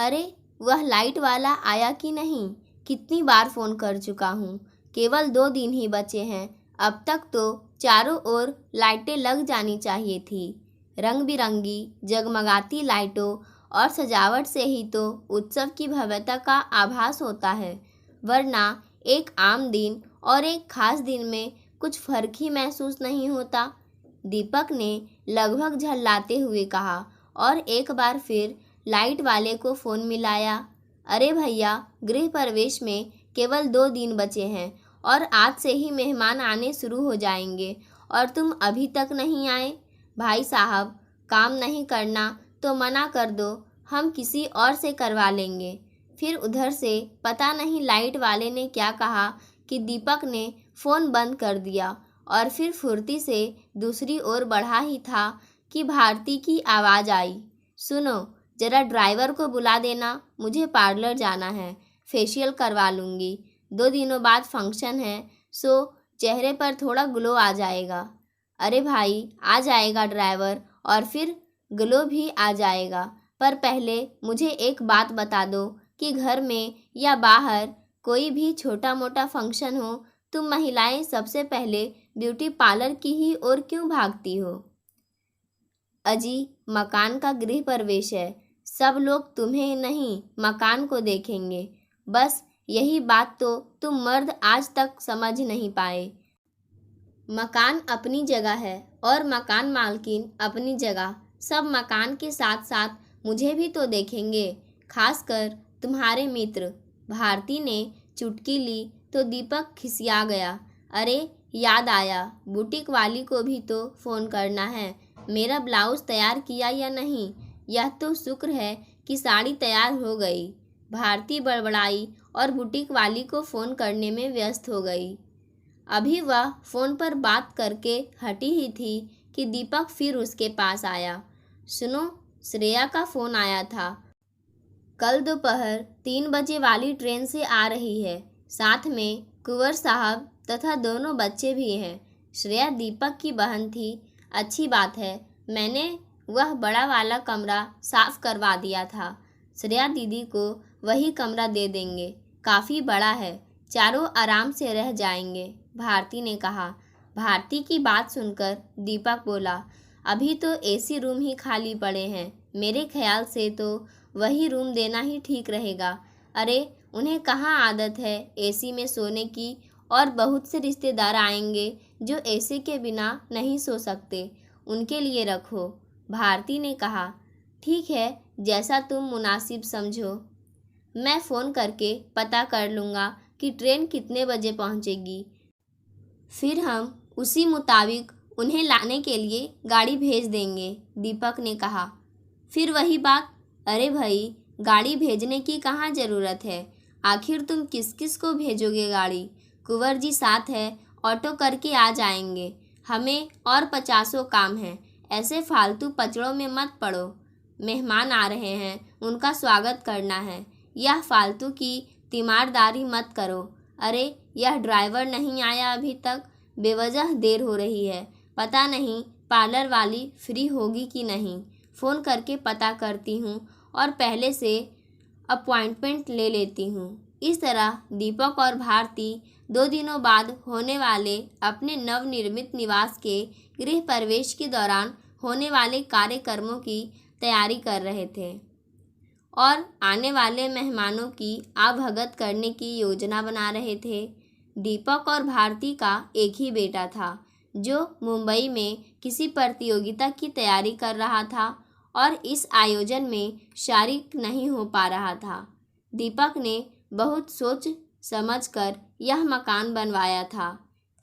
अरे वह लाइट वाला आया कि नहीं? कितनी बार फ़ोन कर चुका हूँ। केवल 2 दिन ही बचे हैं। अब तक तो चारों ओर लाइटें लग जानी चाहिए थी। रंग बिरंगी जगमगाती लाइटों और सजावट से ही तो उत्सव की भव्यता का आभास होता है, वरना एक आम दिन और एक खास दिन में कुछ फर्क ही महसूस नहीं होता। दीपक ने लगभग झल्लाते हुए कहा और एक बार फिर लाइट वाले को फ़ोन मिलाया। अरे भैया, गृह प्रवेश में केवल 2 दिन बचे हैं और आज से ही मेहमान आने शुरू हो जाएंगे और तुम अभी तक नहीं आए। भाई साहब, काम नहीं करना तो मना कर दो, हम किसी और से करवा लेंगे। फिर उधर से पता नहीं लाइट वाले ने क्या कहा कि दीपक ने फ़ोन बंद कर दिया और फिर फुर्ती से दूसरी ओर बढ़ा ही था कि भारती की आवाज़ आई। सुनो, ज़रा ड्राइवर को बुला देना, मुझे पार्लर जाना है, फेशियल करवा लूँगी। 2 दिनों बाद फंक्शन है, सो चेहरे पर थोड़ा ग्लो आ जाएगा। अरे भाई, आ जाएगा ड्राइवर और फिर ग्लो भी आ जाएगा, पर पहले मुझे एक बात बता दो कि घर में या बाहर कोई भी छोटा मोटा फंक्शन हो, तुम महिलाएं सबसे पहले ब्यूटी पार्लर की ही ओर क्यों भागती हो? अजी, मकान का गृह प्रवेश है, सब लोग तुम्हें नहीं मकान को देखेंगे। बस यही बात तो तुम मर्द आज तक समझ नहीं पाए। मकान अपनी जगह है और मकान मालकिन अपनी जगह। सब मकान के साथ साथ मुझे भी तो देखेंगे, खासकर तुम्हारे मित्र। भारती ने चुटकी ली तो दीपक खिसिया गया। अरे याद आया, बुटीक वाली को भी तो फ़ोन करना है। मेरा ब्लाउज़ तैयार किया या नहीं? यह तो शुक्र है कि साड़ी तैयार हो गई। भारती बड़बड़ाई और बुटीक वाली को फ़ोन करने में व्यस्त हो गई। अभी वह फ़ोन पर बात करके हटी ही थी कि दीपक फिर उसके पास आया। सुनो, श्रेया का फ़ोन आया था। कल दोपहर 3 बजे वाली ट्रेन से आ रही है। साथ में कुंवर साहब तथा दोनों बच्चे भी हैं। श्रेया दीपक की बहन थी। अच्छी बात है, मैंने वह बड़ा वाला कमरा साफ करवा दिया था। श्रेया दीदी को वही कमरा दे देंगे, काफ़ी बड़ा है, चारों आराम से रह जाएंगे, भारती ने कहा। भारती की बात सुनकर दीपक बोला, अभी तो एसी रूम ही खाली पड़े हैं, मेरे ख्याल से तो वही रूम देना ही ठीक रहेगा। अरे उन्हें कहाँ आदत है एसी में सोने की, और बहुत से रिश्तेदार आएंगे जो एसी के बिना नहीं सो सकते, उनके लिए रखो, भारती ने कहा। ठीक है, जैसा तुम मुनासिब समझो। मैं फ़ोन करके पता कर लूँगा कि ट्रेन कितने बजे पहुँचेगी, फिर हम उसी मुताबिक उन्हें लाने के लिए गाड़ी भेज देंगे, दीपक ने कहा। फिर वही बात, अरे भाई, गाड़ी भेजने की कहाँ ज़रूरत है? आखिर तुम किस किस को भेजोगे गाड़ी? कुंवर जी साथ है, ऑटो करके आ जाएंगे। हमें और 50 काम हैं, ऐसे फालतू पचड़ों में मत पड़ो। मेहमान आ रहे हैं, उनका स्वागत करना है, यह फालतू की तीमारदारी मत करो। अरे यह ड्राइवर नहीं आया अभी तक, बेवजह देर हो रही है। पता नहीं पार्लर वाली फ्री होगी कि नहीं, फ़ोन करके पता करती हूँ और पहले से अपॉइंटमेंट ले लेती हूँ। इस तरह दीपक और भारती 2 दिनों बाद होने वाले अपने नवनिर्मित निवास के गृह प्रवेश के दौरान होने वाले कार्यक्रमों की तैयारी कर रहे थे और आने वाले मेहमानों की आवभगत करने की योजना बना रहे थे। दीपक और भारती का एक ही बेटा था जो मुंबई में किसी प्रतियोगिता की तैयारी कर रहा था और इस आयोजन में शारिक नहीं हो पा रहा था। दीपक ने बहुत सोच समझकर यह मकान बनवाया था।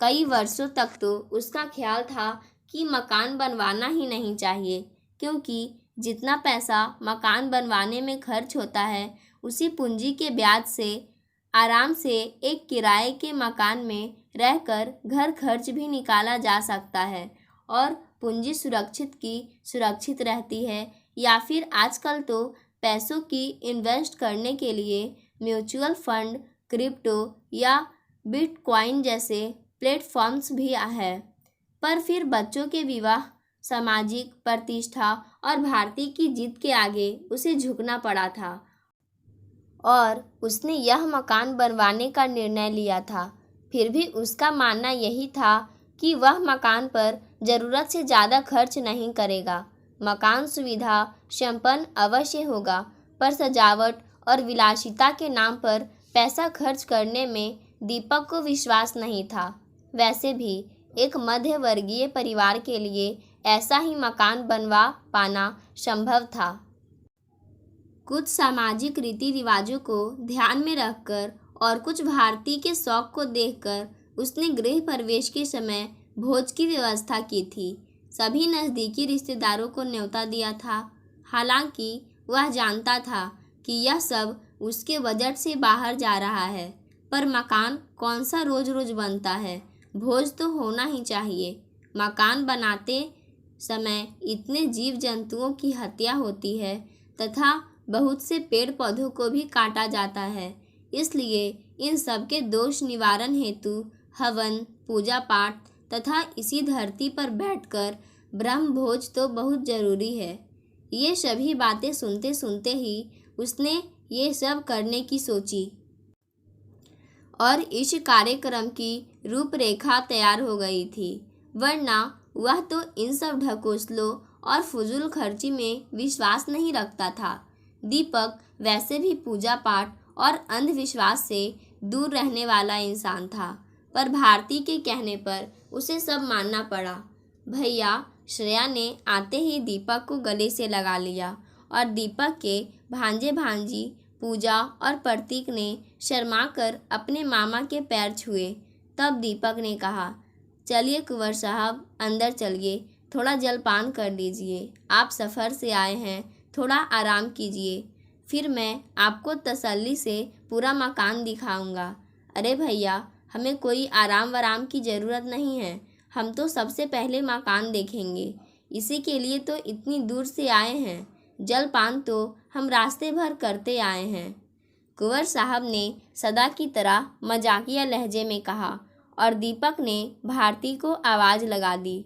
कई वर्षों तक तो उसका ख्याल था कि मकान बनवाना ही नहीं चाहिए, क्योंकि जितना पैसा मकान बनवाने में खर्च होता है, उसी पूंजी के ब्याज से आराम से एक किराए के मकान में रहकर घर खर्च भी निकाला जा सकता है और पूंजी सुरक्षित की सुरक्षित रहती है। या फिर आजकल तो पैसों की इन्वेस्ट करने के लिए म्यूचुअल फंड, क्रिप्टो या बिटकॉइन जैसे प्लेटफॉर्म्स भी है। पर फिर बच्चों के विवाह, सामाजिक प्रतिष्ठा और भारती की जिद के आगे उसे झुकना पड़ा था और उसने यह मकान बनवाने का निर्णय लिया था। फिर भी उसका मानना यही था कि वह मकान पर ज़रूरत से ज़्यादा खर्च नहीं करेगा। मकान सुविधा संपन्न अवश्य होगा, पर सजावट और विलासिता के नाम पर पैसा खर्च करने में दीपक को विश्वास नहीं था। वैसे भी एक मध्य वर्गीय परिवार के लिए ऐसा ही मकान बनवा पाना संभव था। कुछ सामाजिक रीति रिवाजों को ध्यान में रखकर और कुछ भारतीय के शौक को देखकर उसने गृह प्रवेश के समय भोज की व्यवस्था की थी। सभी नज़दीकी रिश्तेदारों को न्योता दिया था। हालांकि वह जानता था कि यह सब उसके बजट से बाहर जा रहा है, पर मकान कौन सा रोज रोज बनता है, भोज तो होना ही चाहिए। मकान बनाते समय इतने जीव जंतुओं की हत्या होती है तथा बहुत से पेड़ पौधों को भी काटा जाता है, इसलिए इन सब के दोष निवारण हेतु हवन, पूजा पाठ तथा इसी धरती पर बैठकर ब्रह्म भोज तो बहुत जरूरी है। ये सभी बातें सुनते सुनते ही उसने ये सब करने की सोची और इस कार्यक्रम की रूपरेखा तैयार हो गई थी, वरना वह तो इन सब ढकोसलों और फजूल खर्ची में विश्वास नहीं रखता था। दीपक वैसे भी पूजा पाठ और अंधविश्वास से दूर रहने वाला इंसान था, पर भारती के कहने पर उसे सब मानना पड़ा। भैया श्रेया ने आते ही दीपक को गले से लगा लिया और दीपक के भांजे भांजी पूजा और प्रतीक ने शर्मा कर अपने मामा के पैर छुए। तब दीपक ने कहा, चलिए कुंवर साहब, अंदर चलिए, थोड़ा जलपान कर लीजिए। आप सफ़र से आए हैं, थोड़ा आराम कीजिए, फिर मैं आपको तसल्ली से पूरा मकान दिखाऊंगा। अरे भैया, हमें कोई आराम वराम की ज़रूरत नहीं है, हम तो सबसे पहले मकान देखेंगे, इसी के लिए तो इतनी दूर से आए हैं। जलपान तो हम रास्ते भर करते आए हैं, कुंवर साहब ने सदा की तरह मजाकिया लहजे में कहा और दीपक ने भारती को आवाज़ लगा दी।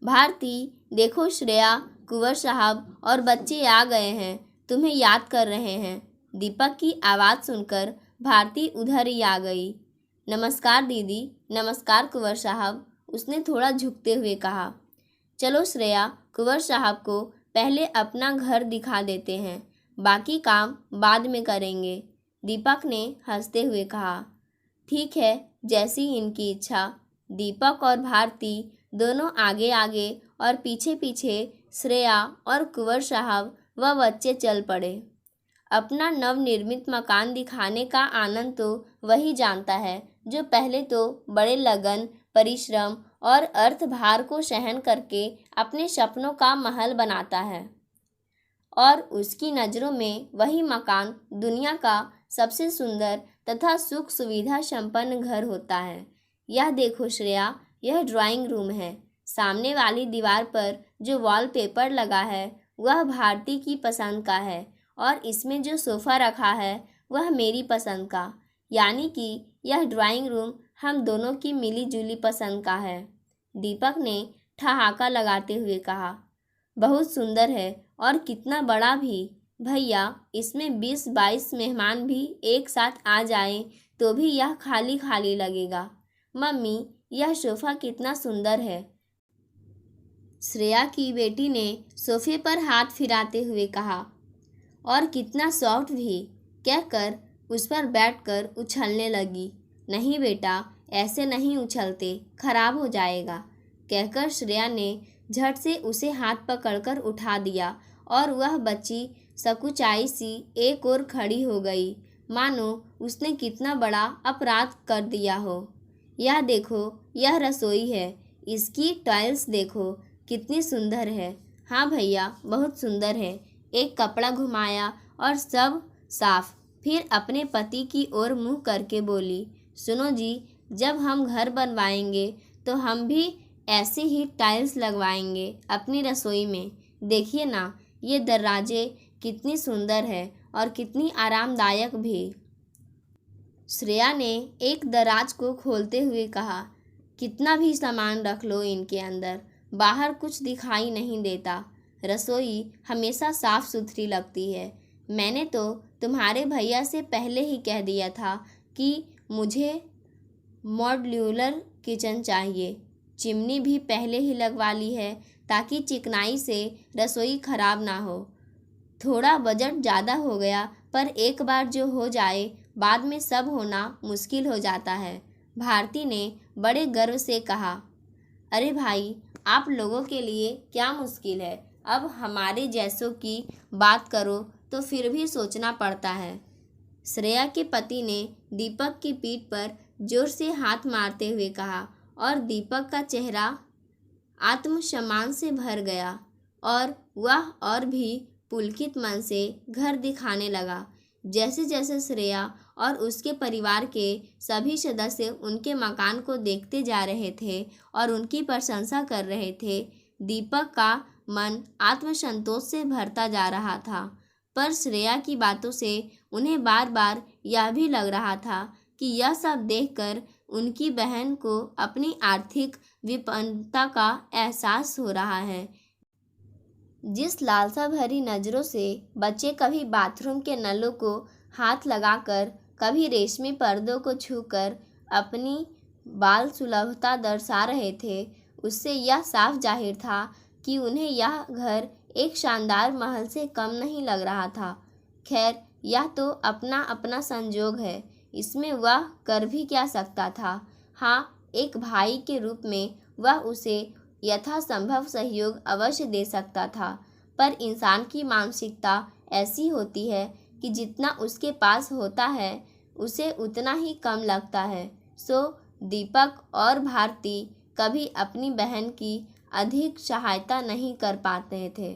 भारती, देखो श्रेया, कुंवर साहब और बच्चे आ गए हैं, तुम्हें याद कर रहे हैं। दीपक की आवाज़ सुनकर भारती उधर ही आ गई। नमस्कार दीदी। नमस्कार कुंवर साहब, उसने थोड़ा झुकते हुए कहा। चलो श्रेया, कुंवर साहब को पहले अपना घर दिखा देते हैं, बाकी काम बाद में करेंगे, दीपक ने हंसते हुए कहा। ठीक है, जैसी इनकी इच्छा। दीपक और भारती दोनों आगे आगे और पीछे पीछे श्रेया और कुंवर साहब व बच्चे चल पड़े। अपना नवनिर्मित मकान दिखाने का आनंद तो वही जानता है जो पहले तो बड़े लगन, परिश्रम और अर्थभार को सहन करके अपने सपनों का महल बनाता है, और उसकी नज़रों में वही मकान दुनिया का सबसे सुंदर तथा सुख सुविधा संपन्न घर होता है। यह देखो श्रेया, यह ड्राइंग रूम है। सामने वाली दीवार पर जो वॉलपेपर लगा है वह भारती की पसंद का है, और इसमें जो सोफ़ा रखा है वह मेरी पसंद का, यानी कि यह ड्राइंग रूम हम दोनों की मिली जुली पसंद का है, दीपक ने ठहाका लगाते हुए कहा। बहुत सुंदर है, और कितना बड़ा भी। भैया, इसमें 20-22 मेहमान भी एक साथ आ जाएं तो भी यह खाली खाली लगेगा। मम्मी, यह सोफ़ा कितना सुंदर है। श्रेया की बेटी ने सोफे पर हाथ फिराते हुए कहा। और कितना सॉफ्ट भी, कहकर उस पर बैठकर उछलने लगी। नहीं बेटा, ऐसे नहीं उछलते, खराब हो जाएगा, कहकर श्रेया ने झट से उसे हाथ पकड़कर उठा दिया और वह बच्ची सकुचाई सी एक ओर खड़ी हो गई, मानो उसने कितना बड़ा अपराध कर दिया हो। यह देखो, यह रसोई है, इसकी टाइल्स देखो कितनी सुंदर है। हाँ भैया, बहुत सुंदर है। एक कपड़ा घुमाया और सब साफ। फिर अपने पति की ओर मुंह करके बोली, सुनो जी, जब हम घर बनवाएंगे तो हम भी ऐसे ही टाइल्स लगवाएंगे अपनी रसोई में। देखिए ना, ये दरवाजे कितनी सुंदर है और कितनी आरामदायक भी। श्रेया ने एक दराज को खोलते हुए कहा। कितना भी सामान रख लो इनके अंदर, बाहर कुछ दिखाई नहीं देता। रसोई हमेशा साफ सुथरी लगती है। मैंने तो तुम्हारे भैया से पहले ही कह दिया था कि मुझे मॉड्यूलर किचन चाहिए। चिमनी भी पहले ही लगवा ली है ताकि चिकनाई से रसोई खराब ना हो। थोड़ा बजट ज़्यादा हो गया, पर एक बार जो हो जाए बाद में सब होना मुश्किल हो जाता है, भारती ने बड़े गर्व से कहा। अरे भाई, आप लोगों के लिए क्या मुश्किल है, अब हमारे जैसों की बात करो तो फिर भी सोचना पड़ता है। श्रेया के पति ने दीपक की पीठ पर जोर से हाथ मारते हुए कहा और दीपक का चेहरा आत्मसम्मान से भर गया और वह और भी पुलकित मन से घर दिखाने लगा। जैसे जैसे श्रेया और उसके परिवार के सभी सदस्य उनके मकान को देखते जा रहे थे और उनकी प्रशंसा कर रहे थे, दीपक का मन आत्मसंतोष से भरता जा रहा था। पर श्रेया की बातों से उन्हें बार बार यह भी लग रहा था कि यह सब देखकर उनकी बहन को अपनी आर्थिक विपन्नता का एहसास हो रहा है। जिस लालसा भरी नज़रों से बच्चे कभी बाथरूम के नलों को हाथ लगाकर, कभी रेशमी पर्दों को छूकर अपनी बाल सुलभता दर्शा रहे थे, उससे यह साफ जाहिर था कि उन्हें यह घर एक शानदार महल से कम नहीं लग रहा था। खैर, यह तो अपना अपना संजोग है, इसमें वह कर भी क्या सकता था। हाँ, एक भाई के रूप में वह उसे यथासंभव सहयोग अवश्य दे सकता था, पर इंसान की मानसिकता ऐसी होती है कि जितना उसके पास होता है उसे उतना ही कम लगता है। सो दीपक और भारती कभी अपनी बहन की अधिक सहायता नहीं कर पाते थे,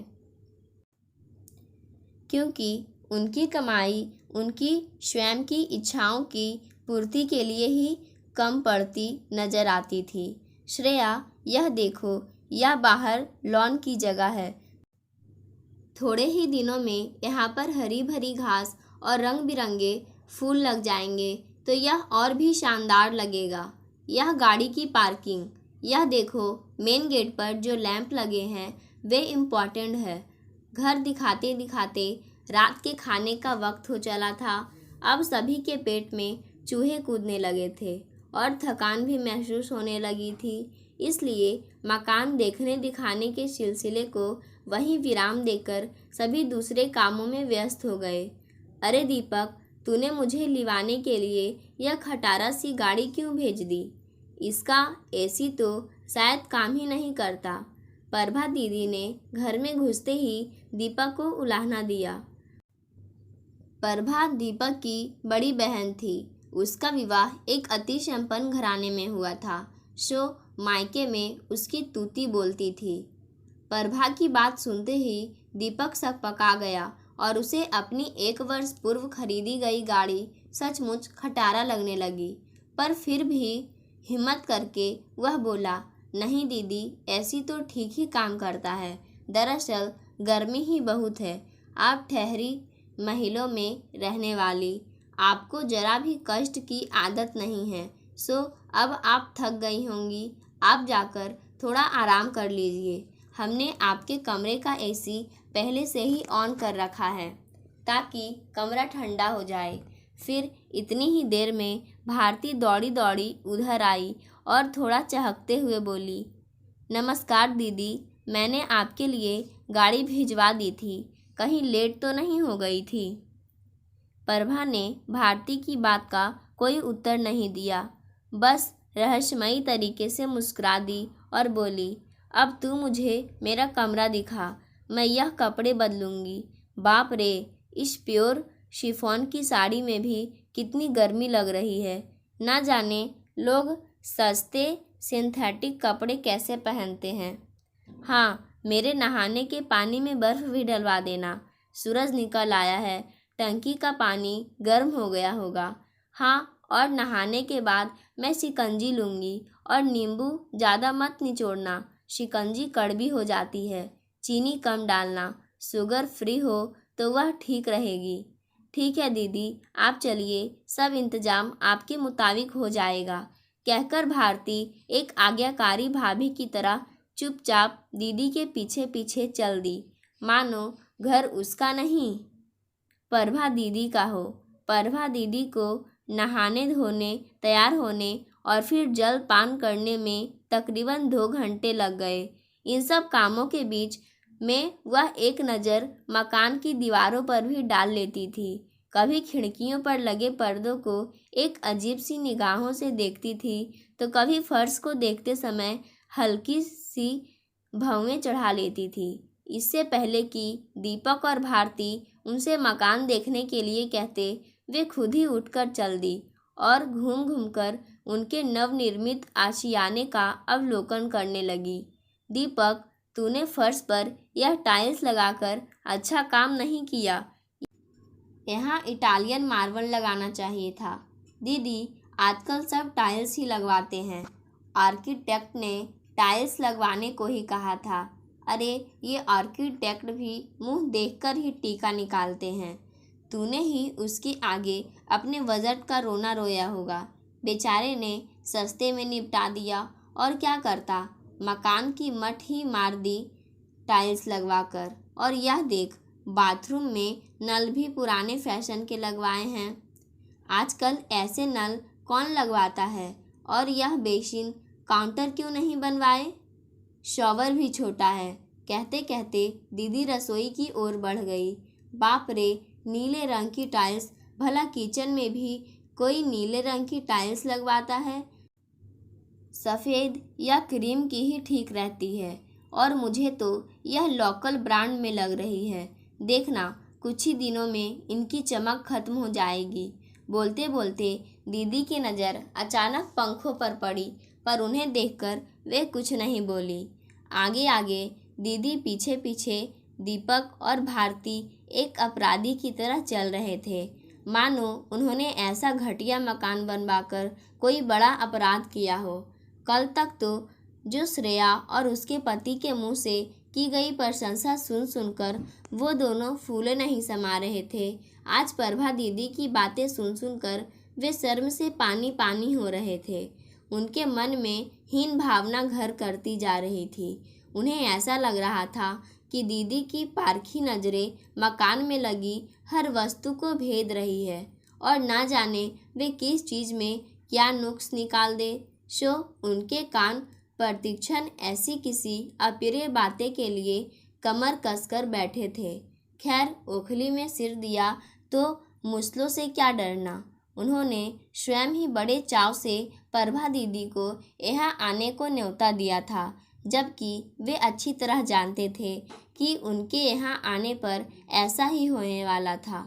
क्योंकि उनकी कमाई उनकी स्वयं की इच्छाओं की पूर्ति के लिए ही कम पड़ती नजर आती थी। श्रेया, यह देखो, यह बाहर लॉन की जगह है। थोड़े ही दिनों में यहाँ पर हरी भरी घास और रंग बिरंगे फूल लग जाएंगे तो यह और भी शानदार लगेगा। यह गाड़ी की पार्किंग, यह देखो, मेन गेट पर जो लैंप लगे हैं वे इम्पॉर्टेंट है। घर दिखाते दिखाते रात के खाने का वक्त हो चला था। अब सभी के पेट में चूहे कूदने लगे थे और थकान भी महसूस होने लगी थी, इसलिए मकान देखने दिखाने के सिलसिले को वहीं विराम देकर सभी दूसरे कामों में व्यस्त हो गए। अरे दीपक, तूने मुझे लिवाने के लिए यह खटारा सी गाड़ी क्यों भेज दी? इसका एसी तो शायद काम ही नहीं करता। प्रभा दीदी ने घर में घुसते ही दीपक को उलाहना दिया। प्रभा दीपक की बड़ी बहन थी। उसका विवाह एक अति संपन्न घराने में हुआ था, सो मायके में उसकी तूती बोलती थी। प्रभा की बात सुनते ही दीपक सकपका गया और उसे अपनी 1 वर्ष पूर्व खरीदी गई गाड़ी सचमुच खटारा लगने लगी। पर फिर भी हिम्मत करके वह बोला, नहीं दीदी, ऐसी तो ठीक ही काम करता है। दरअसल गर्मी ही बहुत है। आप ठहरी महलों में रहने वाली, आपको जरा भी कष्ट की आदत नहीं है, सो अब आप थक गई होंगी। आप जाकर थोड़ा आराम कर लीजिए। हमने आपके कमरे का एसी पहले से ही ऑन कर रखा है ताकि कमरा ठंडा हो जाए। फिर इतनी ही देर में भारती दौड़ी दौड़ी उधर आई और थोड़ा चहकते हुए बोली, नमस्कार दीदी, मैंने आपके लिए गाड़ी भिजवा दी थी, कहीं लेट तो नहीं हो गई थी? प्रभा ने भारती की बात का कोई उत्तर नहीं दिया, बस रहस्यमयी तरीके से मुस्कुरा दी और बोली, अब तू मुझे मेरा कमरा दिखा, मैं यह कपड़े बदलूंगी। बाप रे, इस प्योर शिफॉन की साड़ी में भी कितनी गर्मी लग रही है। ना जाने लोग सस्ते सिंथेटिक कपड़े कैसे पहनते हैं। हाँ, मेरे नहाने के पानी में बर्फ़ भी डलवा देना। सूरज निकल आया है, टंकी का पानी गर्म हो गया होगा। हाँ, और नहाने के बाद मैं शिकंजी लूँगी और नींबू ज़्यादा मत निचोड़ना, शिकंजी कड़वी हो जाती है। चीनी कम डालना, शुगर फ्री हो तो वह ठीक रहेगी। ठीक है दीदी, आप चलिए, सब इंतज़ाम आपके मुताबिक हो जाएगा। कहकर भारती एक आज्ञाकारी भाभी की तरह चुपचाप दीदी के पीछे पीछे चल दी, मानो घर उसका नहीं प्रभा दीदी का हो। प्रभा दीदी को नहाने धोने, तैयार होने और फिर जल पान करने में तकरीबन 2 घंटे लग गए। इन सब कामों के बीच में वह एक नज़र मकान की दीवारों पर भी डाल लेती थी। कभी खिड़कियों पर लगे पर्दों को एक अजीब सी निगाहों से देखती थी, तो कभी फर्श को देखते समय हल्की सी भौवें चढ़ा लेती थी। इससे पहले कि दीपक और भारती उनसे मकान देखने के लिए कहते, वे खुद ही उठकर चल दी और घूम घूमकर उनके नवनिर्मित आशियाने का अवलोकन करने लगी। दीपक, तूने फर्श पर यह टाइल्स लगाकर अच्छा काम नहीं किया। यहाँ इटालियन मार्बल लगाना चाहिए था। दीदी, आजकल सब टाइल्स ही लगवाते हैं। आर्किटेक्ट ने टाइल्स लगवाने को ही कहा था। अरे, ये आर्किटेक्ट भी मुंह देखकर ही टीका निकालते हैं। तूने ही उसके आगे अपने बजट का रोना रोया होगा। बेचारे ने सस्ते में निपटा दिया, और क्या करता, मकान की मठ ही मार दी टाइल्स लगवाकर। और यह देख, बाथरूम में नल भी पुराने फैशन के लगवाए हैं। आजकल ऐसे नल कौन लगवाता है? और यह बेसिन काउंटर क्यों नहीं बनवाए? शॉवर भी छोटा है। कहते कहते दीदी रसोई की ओर बढ़ गई। बाप रे, नीले रंग की टाइल्स! भला किचन में भी कोई नीले रंग की टाइल्स लगवाता है? सफ़ेद या क्रीम की ही ठीक रहती है। और मुझे तो यह लोकल ब्रांड में लग रही है। देखना, कुछ ही दिनों में इनकी चमक खत्म हो जाएगी। बोलते बोलते दीदी की नज़र अचानक पंखों पर पड़ी, पर उन्हें देखकर वे कुछ नहीं बोली। आगे आगे, दीदी पीछे पीछे दीपक और भारती एक अपराधी की तरह चल रहे थे, मानो उन्होंने ऐसा घटिया मकान बनवाकर कोई बड़ा अपराध किया हो। कल तक तो जो श्रेया और उसके पति के मुंह से की गई प्रशंसा सुन सुनकर वो दोनों फूले नहीं समा रहे थे, आज प्रभा दीदी की बातें सुन सुनकर वे शर्म से पानी पानी हो रहे थे। उनके मन में हीन भावना घर करती जा रही थी। उन्हें ऐसा लग रहा था कि दीदी की पारखी नज़रें मकान में लगी हर वस्तु को भेद रही है, और ना जाने वे किस चीज़ में क्या नुक्स निकाल दे। सो उनके कान प्रतिक्षण ऐसी किसी अप्रिय बातें के लिए कमर कसकर बैठे थे। खैर, ओखली में सिर दिया तो मुसलों से क्या डरना। उन्होंने स्वयं ही बड़े चाव से प्रभा दीदी को यहाँ आने को न्योता दिया था, जबकि वे अच्छी तरह जानते थे कि उनके यहाँ आने पर ऐसा ही होने वाला था।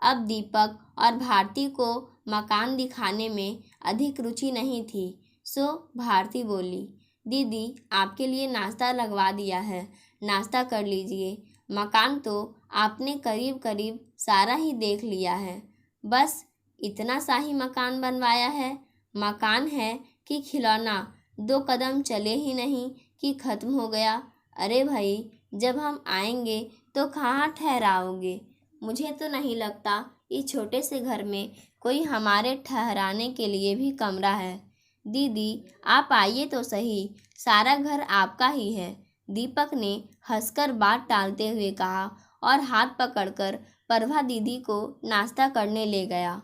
अब दीपक और भारती को मकान दिखाने में अधिक रुचि नहीं थी, सो भारती बोली, दीदी, आपके लिए नाश्ता लगवा दिया है, नाश्ता कर लीजिए। मकान तो आपने करीब करीब सारा ही देख लिया है। बस इतना सा ही मकान बनवाया है। मकान है कि खिलौना? 2 कदम चले ही नहीं कि ख़त्म हो गया। अरे भाई, जब हम आएंगे तो कहाँ ठहराओगे? मुझे तो नहीं लगता इस छोटे से घर में कोई हमारे ठहराने के लिए भी कमरा है। दीदी, आप आइए तो सही, सारा घर आपका ही है। दीपक ने हंसकर बात टालते हुए कहा और हाथ पकड़कर प्रभा दीदी को नाश्ता करने ले गया।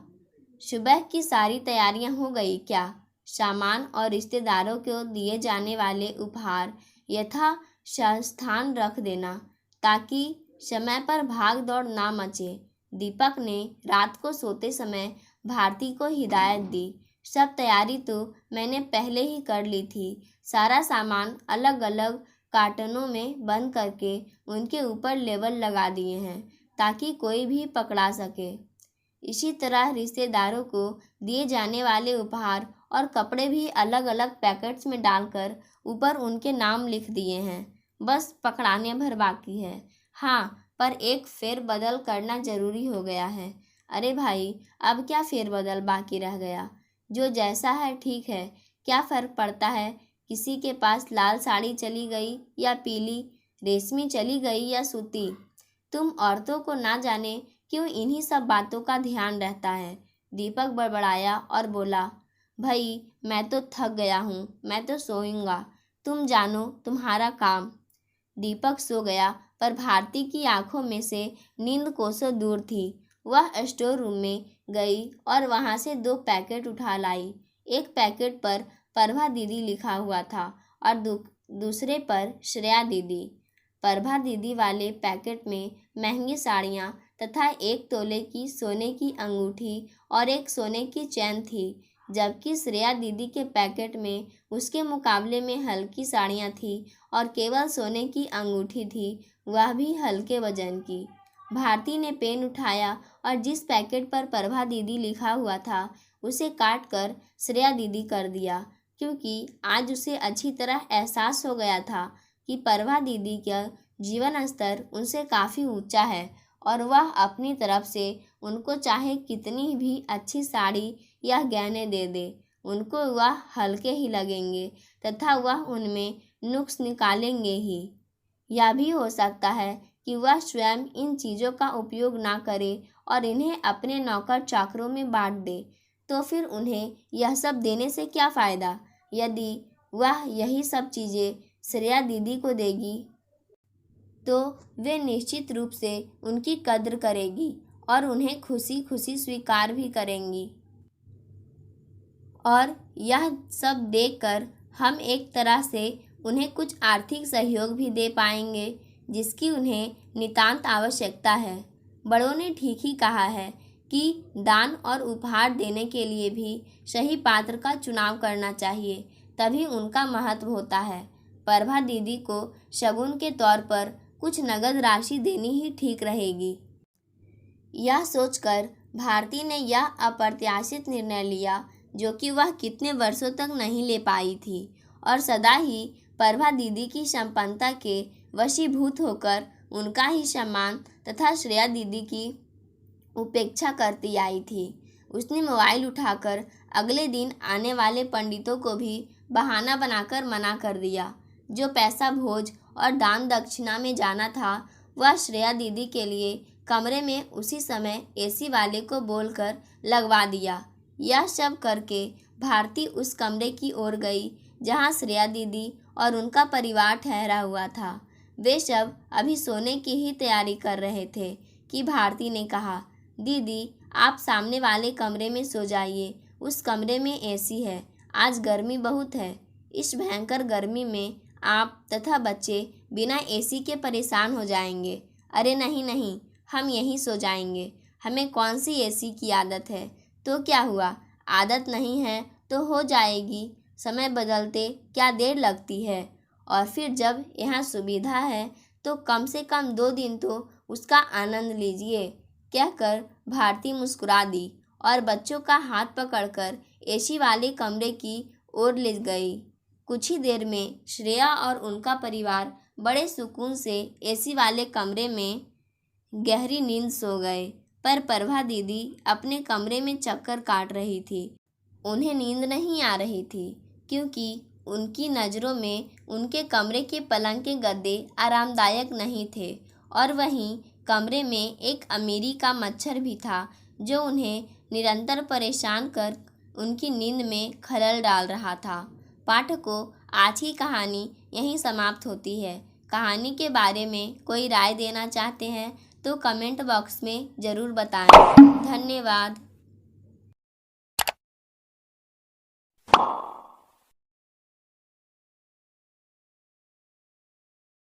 सुबह की सारी तैयारियां हो गई क्या? सामान और रिश्तेदारों को दिए जाने वाले उपहार यथा स्थान रख देना, ताकि समय पर भाग दौड़ ना मचे। दीपक ने रात को सोते समय भारती को हिदायत दी। सब तैयारी तो मैंने पहले ही कर ली थी। सारा सामान अलग अलग कार्टनों में बंद करके उनके ऊपर लेबल लगा दिए हैं, ताकि कोई भी पकड़ा सके। इसी तरह रिश्तेदारों को दिए जाने वाले उपहार और कपड़े भी अलग अलग पैकेट्स में डालकर ऊपर उनके नाम लिख दिए हैं। बस पकड़ाने भर बाकी है। हाँ, पर एक फेरबदल करना ज़रूरी हो गया है। अरे भाई, अब क्या फेरबदल बाकी रह गया? जो जैसा है ठीक है, क्या फ़र्क पड़ता है किसी के पास लाल साड़ी चली गई या पीली, रेशमी चली गई या सूती। तुम औरतों को ना जाने क्यों इन्हीं सब बातों का ध्यान रहता है। दीपक बड़बड़ाया और बोला, भाई मैं तो थक गया हूँ, मैं तो सोऊंगा, तुम जानो तुम्हारा काम। दीपक सो गया, पर भारती की आंखों में से नींद कोसों दूर थी। वह स्टोर रूम में गई और वहाँ से 2 पैकेट उठा लाई। एक पैकेट पर प्रभा दीदी लिखा हुआ था और दूसरे पर श्रेया दीदी। प्रभा दीदी वाले पैकेट में महंगी साड़ियाँ तथा 1 तोले की सोने की अंगूठी और एक सोने की चैन थी, जबकि श्रेया दीदी के पैकेट में उसके मुकाबले में हल्की साड़ियाँ थी और केवल सोने की अंगूठी थी, वह भी हल्के वजन की। भारती ने पेन उठाया और जिस पैकेट पर प्रभा दीदी लिखा हुआ था उसे काट कर श्रेया दीदी कर दिया, क्योंकि आज उसे अच्छी तरह एहसास हो गया था कि प्रभा दीदी का जीवन स्तर उनसे काफ़ी ऊंचा है और वह अपनी तरफ से उनको चाहे कितनी भी अच्छी साड़ी या गहने दे दे, उनको वह हल्के ही लगेंगे तथा वह उनमें नुक्स निकालेंगे ही। यह भी हो सकता है कि वह स्वयं इन चीज़ों का उपयोग ना करे और इन्हें अपने नौकर चाकरों में बांट दे, तो फिर उन्हें यह सब देने से क्या फ़ायदा। यदि वह यही सब चीज़ें श्रेया दीदी को देगी तो वे निश्चित रूप से उनकी कद्र करेगी और उन्हें खुशी खुशी स्वीकार भी करेंगी। और यह सब देखकर हम एक तरह से उन्हें कुछ आर्थिक सहयोग भी दे पाएंगे, जिसकी उन्हें नितांत आवश्यकता है। बड़ों ने ठीक ही कहा है कि दान और उपहार देने के लिए भी सही पात्र का चुनाव करना चाहिए, तभी उनका महत्व होता है। प्रभा दीदी को शगुन के तौर पर कुछ नगद राशि देनी ही ठीक रहेगी। यह सोचकर भारती ने यह अप्रत्याशित निर्णय लिया, जो कि वह कितने वर्षों तक नहीं ले पाई थी, और सदा ही प्रभा दीदी की संपन्नता के वशीभूत होकर उनका ही सम्मान तथा श्रेया दीदी की उपेक्षा करती आई थी। उसने मोबाइल उठाकर अगले दिन आने वाले पंडितों को भी बहाना बनाकर मना कर दिया। जो पैसा भोज और दान दक्षिणा में जाना था, वह श्रेया दीदी के लिए कमरे में उसी समय एसी वाले को बोलकर लगवा दिया। यह सब करके भारती उस कमरे की ओर गई जहां श्रेया दीदी और उनका परिवार ठहरा हुआ था। वे सब अभी सोने की ही तैयारी कर रहे थे कि भारती ने कहा, दीदी आप सामने वाले कमरे में सो जाइए, उस कमरे में एसी है, आज गर्मी बहुत है। इस भयंकर गर्मी में आप तथा बच्चे बिना एसी के परेशान हो जाएंगे। अरे नहीं नहीं, हम यहीं सो जाएंगे, हमें कौन सी एसी की आदत है। तो क्या हुआ, आदत नहीं है तो हो जाएगी, समय बदलते क्या देर लगती है। और फिर जब यहाँ सुविधा है तो कम से कम 2 दिन तो उसका आनंद लीजिए। कहकर भारती मुस्कुरा दी और बच्चों का हाथ पकड़कर एसी वाले कमरे की ओर ले गई। कुछ ही देर में श्रेया और उनका परिवार बड़े सुकून से एसी वाले कमरे में गहरी नींद सो गए, पर प्रभा दीदी अपने कमरे में चक्कर काट रही थी। उन्हें नींद नहीं आ रही थी, क्योंकि उनकी नज़रों में उनके कमरे के पलंग के गद्दे आरामदायक नहीं थे, और वहीं कमरे में एक अमीरी का मच्छर भी था, जो उन्हें निरंतर परेशान कर उनकी नींद में खलल डाल रहा था। पाठकों, आज की कहानी यहीं समाप्त होती है। कहानी के बारे में कोई राय देना चाहते हैं तो कमेंट बॉक्स में ज़रूर बताएं। धन्यवाद।